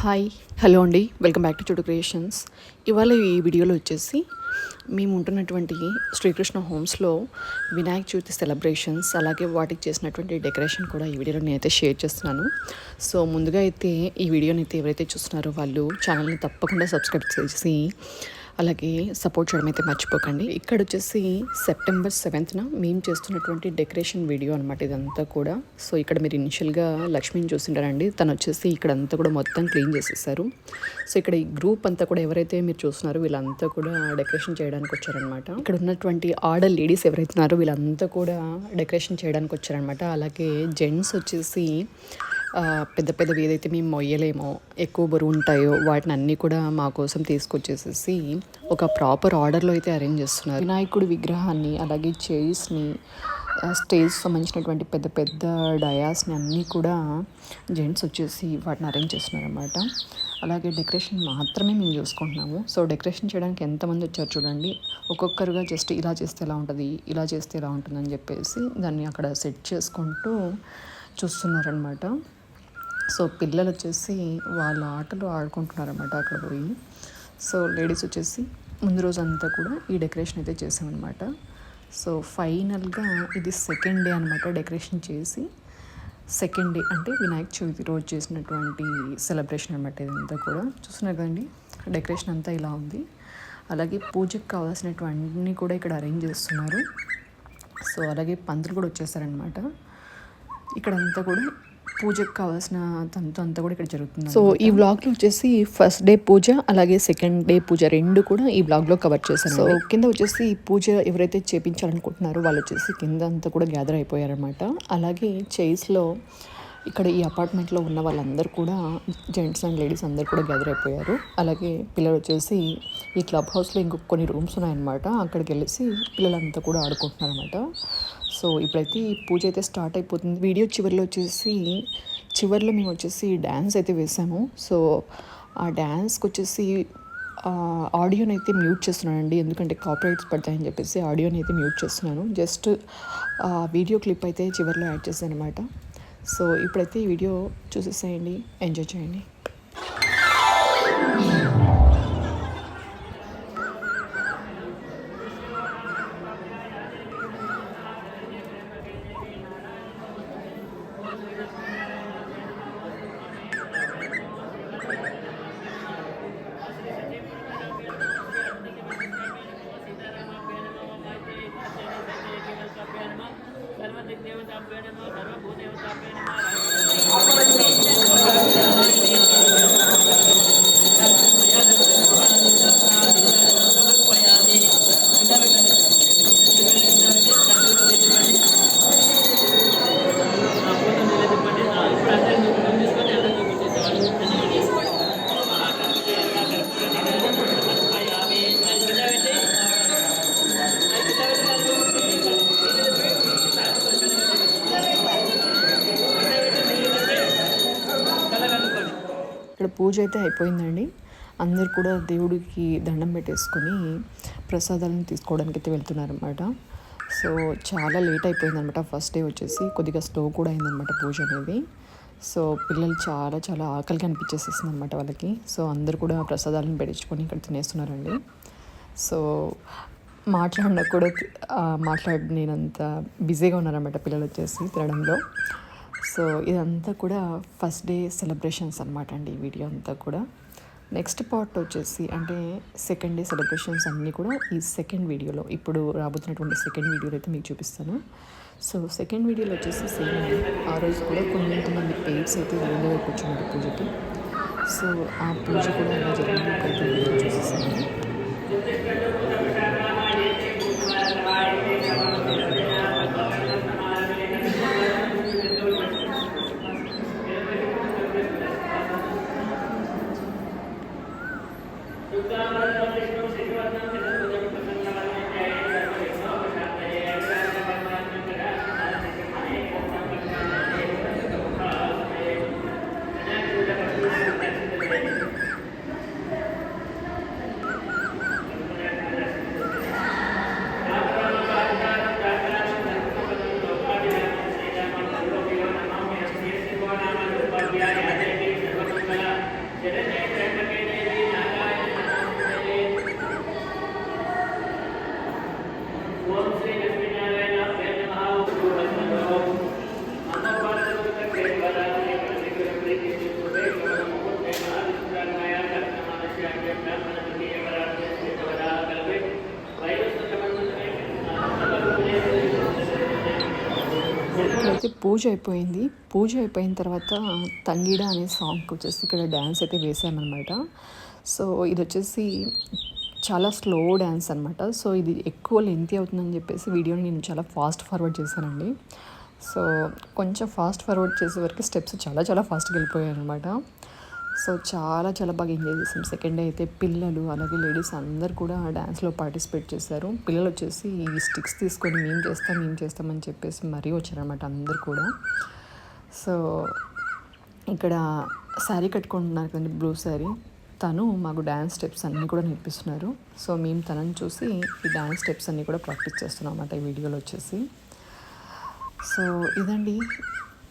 Hi hello అండి, welcome back to చూడు creations. ఇవాళ ఈ వీడియోలో వచ్చేసి మేము ఉంటున్నటువంటి శ్రీకృష్ణ హోమ్స్లో వినాయక చవితి సెలబ్రేషన్స్, అలాగే వాటికి చేసినటువంటి డెకరేషన్ కూడా ఈ వీడియోలో నేనైతే షేర్ చేస్తున్నాను. సో ముందుగా అయితే ఈ వీడియోని అయితే ఎవరైతే చూస్తున్నారో వాళ్ళు ఛానల్ని తప్పకుండా సబ్స్క్రైబ్ చేసి అలాగే సపోర్ట్ చేయడం అయితే మర్చిపోకండి. ఇక్కడ వచ్చేసి సెప్టెంబర్ 7th మేము చేస్తున్నటువంటి డెకరేషన్ వీడియో అనమాట ఇదంతా కూడా. సో ఇక్కడ మీరు ఇనిషియల్గా లక్ష్మిని చూసింటారండి, తను వచ్చేసి ఇక్కడ అంతా కూడా మొత్తం క్లీన్ చేసేసారు. సో ఇక్కడ ఈ గ్రూప్ అంతా కూడా ఎవరైతే మీరు చూస్తున్నారో వీళ్ళంతా కూడా డెకరేషన్ చేయడానికి వచ్చారనమాట. ఇక్కడ ఉన్నటువంటి ఆర్డర్ లేడీస్ ఎవరైతే ఉన్నారో వీళ్ళంతా కూడా డెకరేషన్ చేయడానికి వచ్చారనమాట. అలాగే జెంట్స్ వచ్చేసి పెద్ద పెద్దవి ఏదైతే మేము మొయ్యలేమో, ఎక్కువ బరువు ఉంటాయో వాటిని అన్నీ కూడా మా కోసం తీసుకొచ్చేసేసి ఒక ప్రాపర్ ఆర్డర్లో అయితే అరేంజ్ చేస్తున్నారు. వినాయకుడి విగ్రహాన్ని, అలాగే చైర్స్ని, స్టేజ్ సంబంధించినటువంటి పెద్ద పెద్ద డయాస్ని అన్నీ కూడా జెంట్స్ వచ్చేసి వాటిని అరేంజ్ చేస్తున్నారు అన్నమాట. అలాగే డెకరేషన్ మాత్రమే మేము చూసుకుంటున్నాము. సో డెకరేషన్ చేయడానికి ఎంతమంది వచ్చారు చూడండి. ఒక్కొక్కరుగా జస్ట్ ఇలా చేస్తే ఎలా ఉంటుంది, ఇలా చేస్తే ఎలా ఉంటుందని చెప్పేసి దాన్ని అక్కడ సెట్ చేసుకుంటూ చూస్తున్నారనమాట. సో పిల్లలు వచ్చేసి వాళ్ళ ఆటలు ఆడుకుంటున్నారన్నమాట అక్కడ పోయి. సో లేడీస్ వచ్చేసి ముందు రోజు అంతా కూడా ఈ డెకరేషన్ అయితే చేసామన్నమాట. సో ఫైనల్గా ఇది సెకండ్ డే అనమాట. డెకరేషన్ చేసి సెకండ్ డే అంటే వినాయక చవితి రోజు చేసినటువంటి సెలబ్రేషన్ అనమాట. ఇదంతా కూడా చూస్తున్నారు కదండి, డెకరేషన్ అంతా ఇలా ఉంది. అలాగే పూజకు కావాల్సినటువన్నీ కూడా ఇక్కడ అరేంజ్ చేస్తున్నారు. సో అలాగే పంతులు కూడా వచ్చేసారనమాట. ఇక్కడ అంతా కూడా పూజకు కావాల్సిన తంతు అంతా కూడా ఇక్కడ జరుగుతుంది. సో ఈ వ్లాగ్లో వచ్చేసి ఫస్ట్ డే పూజ అలాగే సెకండ్ డే పూజ రెండు కూడా ఈ వ్లాగ్లో కవర్ చేశాను. సో కింద వచ్చేసి పూజ ఎవరైతే చేపించాలనుకుంటున్నారో వాళ్ళు వచ్చేసి కింద అంతా కూడా గ్యాదర్ అయిపోయారనమాట. అలాగే చైర్స్లో ఇక్కడ ఈ అపార్ట్మెంట్లో ఉన్న వాళ్ళందరూ కూడా జెంట్స్ అండ్ లేడీస్ అందరూ కూడా గ్యాదర్ అయిపోయారు. అలాగే పిల్లలు వచ్చేసి ఈ క్లబ్ హౌస్లో ఇంకొక కొన్ని రూమ్స్ ఉన్నాయన్నమాట, అక్కడికి వెళ్ళేసి పిల్లలంతా కూడా ఆడుకుంటున్నారు అనమాట. సో ఇప్పుడైతే ఈ పూజ అయితే స్టార్ట్ అయిపోతుంది. వీడియో చివరిలో మేము వచ్చేసి డ్యాన్స్ అయితే వేసాము. సో ఆ డ్యాన్స్కి వచ్చేసి ఆడియోని అయితే మ్యూట్ చేస్తున్నానండి, ఎందుకంటే కాపీరైట్స్ పడతాయని చెప్పేసి ఆడియోని అయితే మ్యూట్ చేస్తున్నాను. జస్ట్ వీడియో క్లిప్ అయితే చివరిలో యాడ్ చేశాను అనమాట. సో ఇప్పుడైతే ఈ వీడియో చూసేసేయండి, ఎంజాయ్ చేయండి. ఇక్కడ పూజ అయితే అయిపోయిందండి. అందరు కూడా దేవుడికి దండం పెట్టేసుకొని ప్రసాదాలను తీసుకోవడానికి అయితే వెళ్తున్నారనమాట. సో చాలా లేట్ అయిపోయిందనమాట. ఫస్ట్ డే వచ్చేసి కొద్దిగా స్లో కూడా అయిందనమాట పూజ అనేది. సో పిల్లలు చాలా చాలా ఆకలిగా అనిపించేసేసింది అనమాట వాళ్ళకి. సో అందరు కూడా ప్రసాదాలను పెట్టించుకొని ఇక్కడ తినేస్తున్నారండి. సో మాట్లాడినా కూడా నేనంత బిజీగా ఉన్నారనమాట పిల్లలు వచ్చేసి తినడంలో. సో ఇదంతా కూడా ఫస్ట్ డే సెలబ్రేషన్స్ అనమాట అండి ఈ వీడియో అంతా కూడా. నెక్స్ట్ పార్ట్ వచ్చేసి అంటే సెకండ్ డే సెలబ్రేషన్స్ అన్నీ కూడా ఈ సెకండ్ వీడియోలో, ఇప్పుడు రాబోతున్నటువంటి సెకండ్ వీడియోలో అయితే మీకు చూపిస్తాను. సో సెకండ్ వీడియోలో వచ్చేసి సేమ్ ఆ రోజు కూడా కొంతమంది పేర్స్ అయితే దేవుళ్ళ వైపు కూర్చున్నారు పూజకి. సో ఆ పూజ కూడా ఎలా జరిగింది అయితే వీడియో చూసేసాను. ఇక్కడైతే పూజ అయిపోయింది. పూజ అయిపోయిన తర్వాత తంగీడ అనే సాంగ్కి వచ్చేసి ఇక్కడ డ్యాన్స్ అయితే వేసామన్నమాట. సో ఇది వచ్చేసి చాలా స్లో డ్యాన్స్ అనమాట. సో ఇది ఎక్కువ లెంతీ అవుతుందని చెప్పేసి వీడియోని నేను చాలా ఫాస్ట్ ఫార్వర్డ్ చేశానండి. సో కొంచెం ఫాస్ట్ ఫార్వర్డ్ చేసే వరకు స్టెప్స్ చాలా చాలా ఫాస్ట్గా వెళ్ళిపోయాయి అనమాట. సో చాలా చాలా బాగా ఎంజాయ్ చేసాం. సెకండ్ డే అయితే పిల్లలు అలాగే లేడీస్ అందరు కూడా డ్యాన్స్లో పార్టిసిపేట్ చేశారు. పిల్లలు వచ్చేసి ఈ స్టిక్స్ తీసుకొని మేము చేస్తామని చెప్పేసి మరీ వచ్చారనమాట అందరు కూడా. సో ఇక్కడ శారీ కట్టుకుంటున్నారు కదండి, బ్లూ శారీ, తను మాకు డ్యాన్స్ స్టెప్స్ అన్నీ కూడా నేర్పిస్తున్నారు. సో మేము తనని చూసి ఈ డ్యాన్స్ స్టెప్స్ అన్నీ కూడా ప్రాక్టీస్ చేస్తున్నాం అన్నమాట ఈ వీడియోలో వచ్చేసి. సో ఇదండి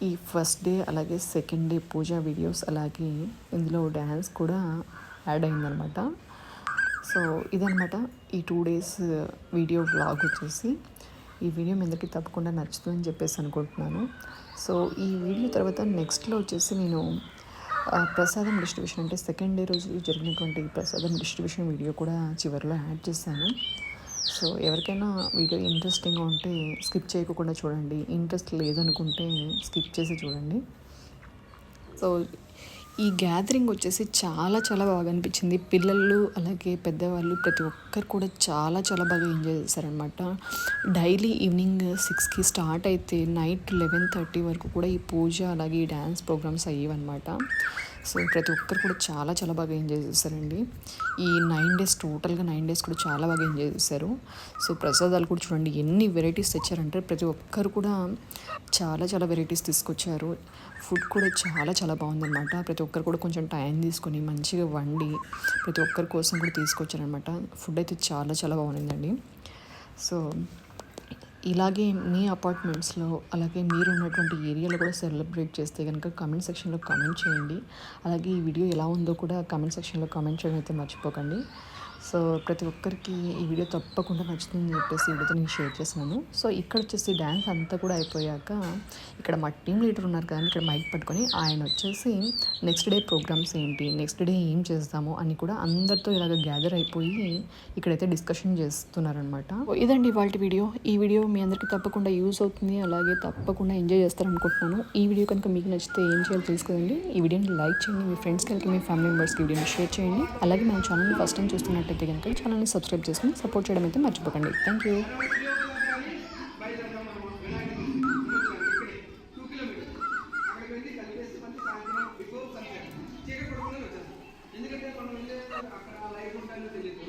ఈ ఫస్ట్ డే అలాగే సెకండ్ డే పూజ వీడియోస్, అలాగే ఇందులో డ్యాన్స్ కూడా యాడ్ అయిందనమాట. సో ఇదనమాట ఈ 2 days వీడియో వ్లాగ్ వచ్చేసి. ఈ వీడియో మీ అందరికీ తప్పకుండా నచ్చుతుందని చెప్పేసి అనుకుంటున్నాను. సో ఈ వీడియో తర్వాత నెక్స్ట్లో వచ్చేసి నేను ప్రసాదం డిస్ట్రిబ్యూషన్, అంటే సెకండ్ డే రోజు జరిగినటువంటి ప్రసాదం డిస్ట్రిబ్యూషన్ వీడియో కూడా చివరిలో యాడ్ చేశాను. సో ఎవరికైనా వీడియో ఇంట్రెస్టింగ్గా ఉంటే స్కిప్ చేయకుండా చూడండి, ఇంట్రెస్ట్ లేదనుకుంటే స్కిప్ చేసి చూడండి. సో ఈ గ్యాదరింగ్ వచ్చేసి చాలా చాలా బాగా అనిపించింది. పిల్లలు అలాగే పెద్దవాళ్ళు ప్రతి ఒక్కరు కూడా చాలా చాలా బాగా ఎంజాయ్ చేశారనమాట. డైలీ ఈవినింగ్ 6కి స్టార్ట్ అయితే నైట్ 11:30 వరకు కూడా ఈ పూజ అలాగే ఈ డ్యాన్స్ ప్రోగ్రామ్స్ అయ్యేవన్నమాట. సో ప్రతి ఒక్కరు కూడా చాలా చాలా బాగా ఎంజాయ్ చేశారండి. ఈ 9 days టోటల్గా 9 days కూడా చాలా బాగా ఎంజాయ్ చేశారు. సో ప్రసాదాలు కూడా చూడండి ఎన్ని వెరైటీస్ తెచ్చారంటే ప్రతి ఒక్కరు కూడా చాలా చాలా వెరైటీస్ తీసుకొచ్చారు. ఫుడ్ కూడా చాలా చాలా బాగుందన్నమాట. ప్రతి ఒక్కరు కూడా కొంచెం టైం తీసుకొని మంచిగా వండి ప్రతి ఒక్కరి కోసం కూడా తీసుకొచ్చారనమాట. ఫుడ్ అయితే చాలా చాలా బాగుందండి. సో ఇలాగే మీ అపార్ట్మెంట్స్లో అలాగే మీరు ఉన్నటువంటి ఏరియాలో కూడా సెలబ్రేట్ చేస్తే కనుక కామెంట్ సెక్షన్లో కామెంట్ చేయండి. అలాగే ఈ వీడియో ఎలా ఉందో కూడా కామెంట్ సెక్షన్లో కామెంట్ చేయడం అయితే మర్చిపోకండి. సో ప్రతి ఒక్కరికి ఈ వీడియో తప్పకుండా నచ్చుతుందని చెప్పేసి ఈ వీడియోతో నేను షేర్ చేస్తున్నాను. సో ఇక్కడ వచ్చేసి డ్యాన్స్ అంతా కూడా అయిపోయాక ఇక్కడ మా టీమ్ లీడర్ ఉన్నారు కదండి, ఇక్కడ మైక్ పట్టుకొని ఆయన వచ్చేసి నెక్స్ట్ డే ప్రోగ్రామ్స్ ఏంటి, నెక్స్ట్ డే ఏం చేస్తాము అని కూడా అందరితో ఇలాగ గ్యాదర్ అయిపోయి ఇక్కడైతే డిస్కషన్ చేస్తున్నారనమాట. ఇదండి ఇవాళ వీడియో. ఈ వీడియో మీ అందరికీ తప్పకుండా యూజ్ అవుతుంది, అలాగే తప్పకుండా ఎంజాయ్ చేస్తారనుకుంటున్నాను. ఈ వీడియో కనుక మీకు నచ్చితే ఏం చేయాలో తెలుసుకోండి. ఈ వీడియోని లైక్ చేయండి, మీ ఫ్రెండ్స్కి అలాగే మీ ఫ్యామిలీ మెంబర్స్కి వీడియోని షేర్ చేయండి. అలాగే మన ఛానల్ని ఫస్ట్ టైం చూస్తున్నట్టయితే కనుక ఛానల్ని సబ్స్క్రైబ్ చేసుకుని సపోర్ట్ చేయడం అయితే మర్చిపోకండి. Thank you. ఎందుకంటే మనం అక్కడ లైఫ్ ఉంటాయో తెలియదు.